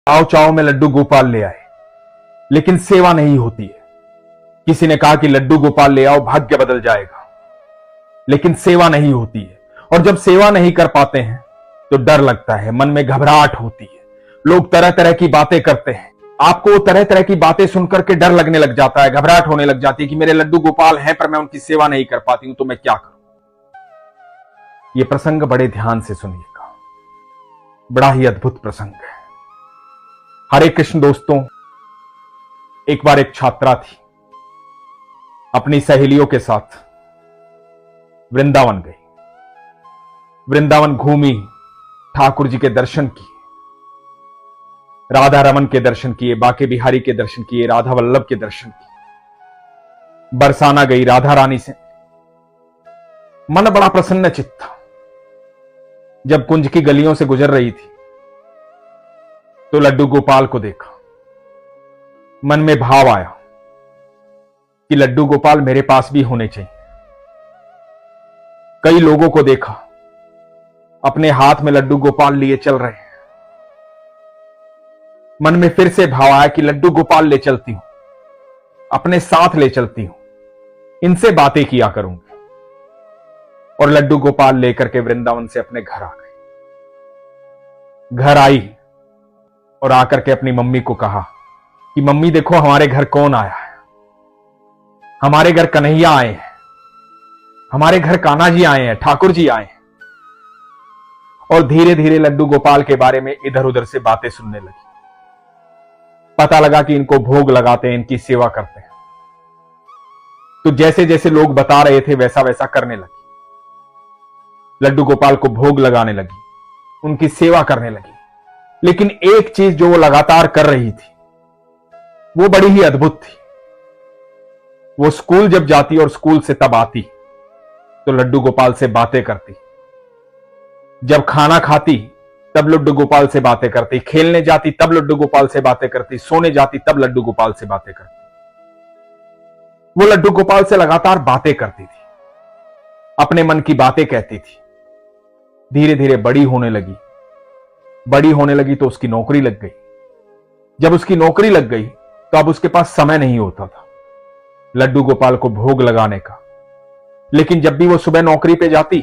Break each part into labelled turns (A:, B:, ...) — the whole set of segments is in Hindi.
A: आओ चाओ में लड्डू गोपाल ले आए, लेकिन सेवा नहीं होती है। किसी ने कहा कि लड्डू गोपाल ले आओ भाग्य बदल जाएगा, लेकिन सेवा नहीं होती है। और जब सेवा नहीं कर पाते हैं तो डर लगता है, मन में घबराहट होती है, लोग तरह तरह की बातें करते हैं। आपको तरह तरह की बातें सुनकर के डर लगने लग जाता है, घबराहट होने लग जाती है कि मेरे लड्डू गोपाल हैं पर मैं उनकी सेवा नहीं कर पाती हूं, तो मैं क्या करूं। यह प्रसंग बड़े ध्यान से सुनिएगा, बड़ा ही अद्भुत प्रसंग है। हरे कृष्ण दोस्तों, एक बार एक छात्रा थी, अपनी सहेलियों के साथ वृंदावन गई। वृंदावन घूमी, ठाकुर जी के दर्शन किए, राधा रमन के दर्शन किए, बाके बिहारी के दर्शन किए, राधा वल्लभ के दर्शन किए, बरसाना गई, राधा रानी से मन बड़ा प्रसन्न चित्त था। जब कुंज की गलियों से गुजर रही थी तो लड्डू गोपाल को देखा, मन में भाव आया कि लड्डू गोपाल मेरे पास भी होने चाहिए। कई लोगों को देखा अपने हाथ में लड्डू गोपाल लिए चल रहे हैं। मन में फिर से भाव आया कि लड्डू गोपाल ले चलती हूं, अपने साथ ले चलती हूं, इनसे बातें किया करूंगी। और लड्डू गोपाल लेकर के वृंदावन से अपने घर आ गई। घर आई और आकर के अपनी मम्मी को कहा कि मम्मी देखो हमारे घर कौन आया है, हमारे घर कन्हैया आए हैं, हमारे घर कान्हा जी आए हैं, ठाकुर जी आए हैं। और धीरे धीरे लड्डू गोपाल के बारे में इधर उधर से बातें सुनने लगी। पता लगा कि इनको भोग लगाते हैं, इनकी सेवा करते हैं। तो जैसे जैसे लोग बता रहे थे वैसा वैसा करने लगी। लड्डू गोपाल को भोग लगाने लगी, उनकी सेवा करने लगी। लेकिन एक चीज जो वो लगातार कर रही थी वो बड़ी ही अद्भुत थी। वो स्कूल जब जाती और स्कूल से तब आती तो लड्डू गोपाल से बातें करती। जब खाना खाती तब लड्डू गोपाल से बातें करती, खेलने जाती तब लड्डू गोपाल से बातें करती, सोने जाती तब लड्डू गोपाल से बातें करती। वो लड्डू गोपाल से लगातार बातें करती थी, अपने मन की बातें कहती थी। धीरे धीरे बड़ी होने लगी। बड़ी होने लगी तो उसकी नौकरी लग गई। जब उसकी नौकरी लग गई तो अब उसके पास समय नहीं होता था लड्डू गोपाल को भोग लगाने का। लेकिन जब भी वो सुबह नौकरी पे जाती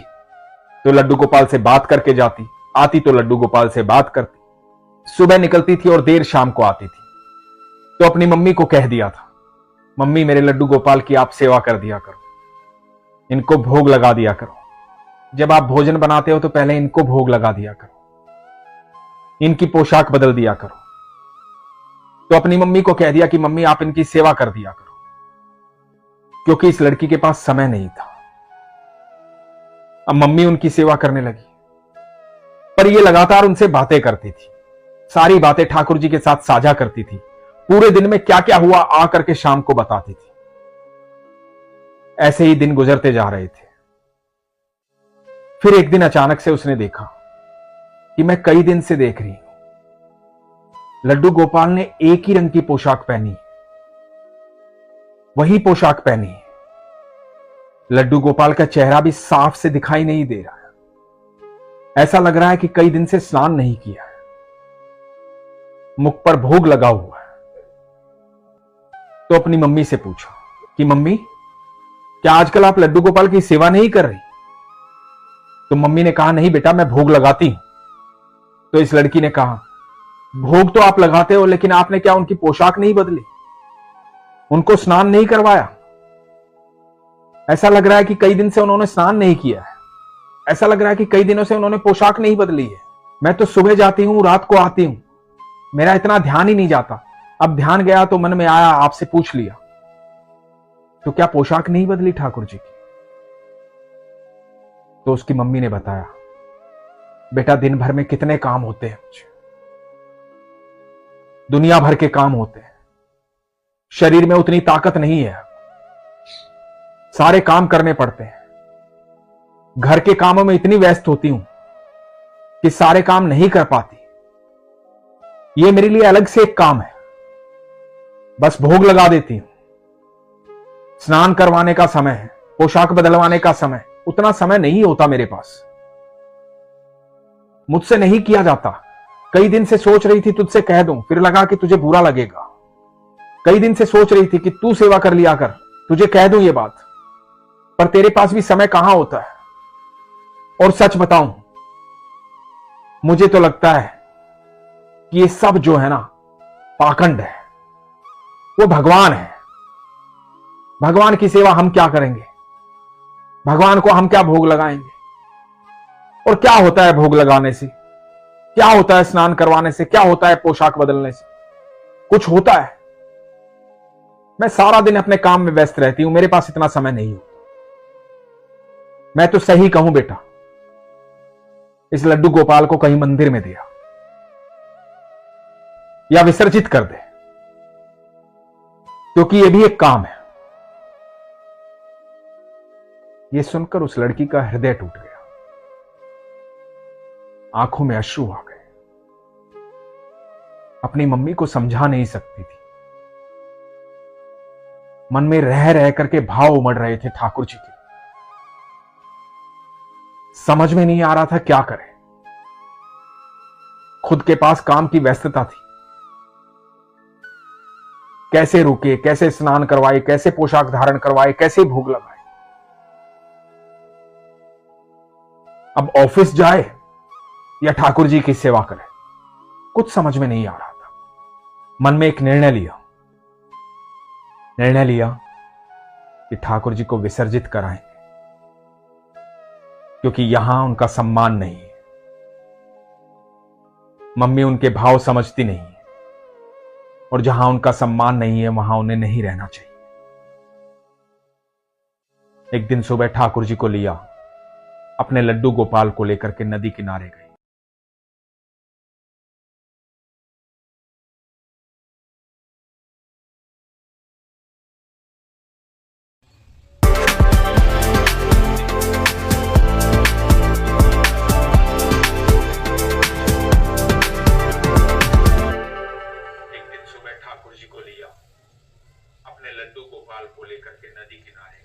A: तो लड्डू गोपाल से बात करके जाती, आती तो लड्डू गोपाल से बात करती। सुबह निकलती थी और देर शाम को आती थी। तो अपनी मम्मी को कह दिया था, मम्मी मेरे लड्डू गोपाल की आप सेवा कर दिया करो, इनको भोग लगा दिया करो। जब आप भोजन बनाते हो तो पहले इनको भोग लगा दिया करो, इनकी पोशाक बदल दिया करो। तो अपनी मम्मी को कह दिया कि मम्मी आप इनकी सेवा कर दिया करो, क्योंकि इस लड़की के पास समय नहीं था। अब मम्मी उनकी सेवा करने लगी, पर ये लगातार उनसे बातें करती थी, सारी बातें ठाकुर जी के साथ साझा करती थी। पूरे दिन में क्या क्या हुआ आकर के शाम को बताती थी। ऐसे ही दिन गुजरते जा रहे थे। फिर एक दिन अचानक से उसने देखा कि मैं कई दिन से देख रही हूं लड्डू गोपाल ने एक ही रंग की पोशाक पहनी, वही पोशाक पहनी है। लड्डू गोपाल का चेहरा भी साफ से दिखाई नहीं दे रहा है। ऐसा लग रहा है कि कई दिन से स्नान नहीं किया है। मुख पर भोग लगा हुआ है। तो अपनी मम्मी से पूछा कि मम्मी क्या आजकल आप लड्डू गोपाल की सेवा नहीं कर रही? तो मम्मी ने कहा नहीं बेटा, मैं भोग लगाती हूं। तो इस लड़की ने कहा भोग तो आप लगाते हो, लेकिन आपने क्या उनकी पोशाक नहीं बदली, उनको स्नान नहीं करवाया? ऐसा लग रहा है कि कई दिन से उन्होंने स्नान नहीं किया है। ऐसा लग रहा है कि कई दिनों से उन्होंने पोशाक नहीं बदली है। मैं तो सुबह जाती हूं, रात को आती हूं, मेरा इतना ध्यान ही नहीं जाता। अब ध्यान गया तो मन में आया, आपसे पूछ लिया। तो क्या पोशाक नहीं बदली ठाकुर जी की? तो उसकी मम्मी ने बताया बेटा दिन भर में कितने काम होते हैं मुझे, दुनिया भर के काम होते हैं, शरीर में उतनी ताकत नहीं है, सारे काम करने पड़ते हैं। घर के कामों में इतनी व्यस्त होती हूं कि सारे काम नहीं कर पाती। ये मेरे लिए अलग से एक काम है, बस भोग लगा देती हूं। स्नान करवाने का समय है, पोशाक बदलवाने का समय, उतना समय नहीं होता मेरे पास, मुझसे नहीं किया जाता। कई दिन से सोच रही थी तुझसे कह दूं, फिर लगा कि तुझे बुरा लगेगा। कई दिन से सोच रही थी कि तू सेवा कर लिया कर, तुझे कह दूं ये बात, पर तेरे पास भी समय कहां होता है। और सच बताऊं, मुझे तो लगता है कि ये सब जो है ना पाखंड है। वो भगवान है। भगवान की सेवा हम क्या करेंगे? भगवान को हम क्या भोग लगाएंगे? और क्या होता है भोग लगाने से? क्या होता है स्नान करवाने से? क्या होता है पोशाक बदलने से? कुछ होता है? मैं सारा दिन अपने काम में व्यस्त रहती हूं, मेरे पास इतना समय नहीं होता। मैं तो सही कहूं बेटा, इस लड्डू गोपाल को कहीं मंदिर में दिया या विसर्जित कर दे, क्योंकि यह भी एक काम है। यह सुनकर उस लड़की का हृदय टूट गया, आंखों में अश्रु आ गए। अपनी मम्मी को समझा नहीं सकती थी। मन में रह रह करके भाव उमड़ रहे थे ठाकुर जी के। समझ में नहीं आ रहा था क्या करे। खुद के पास काम की व्यस्तता थी। कैसे रुके, कैसे स्नान करवाए, कैसे पोशाक धारण करवाए, कैसे भोग लगाए। अब ऑफिस जाए या ठाकुर जी की सेवा करे, कुछ समझ में नहीं आ रहा था। मन में एक निर्णय लिया कि ठाकुर जी को विसर्जित कराएंगे, क्योंकि यहां उनका सम्मान नहीं है। मम्मी उनके भाव समझती नहीं है, और जहां उनका सम्मान नहीं है वहां उन्हें नहीं रहना चाहिए। एक दिन सुबह ठाकुर जी को लिया, अपने लड्डू गोपाल को लेकर के नदी किनारे गए। ठाकुर जी को लिया, अपने लड्डू गोपाल को लेकर के नदी किनारे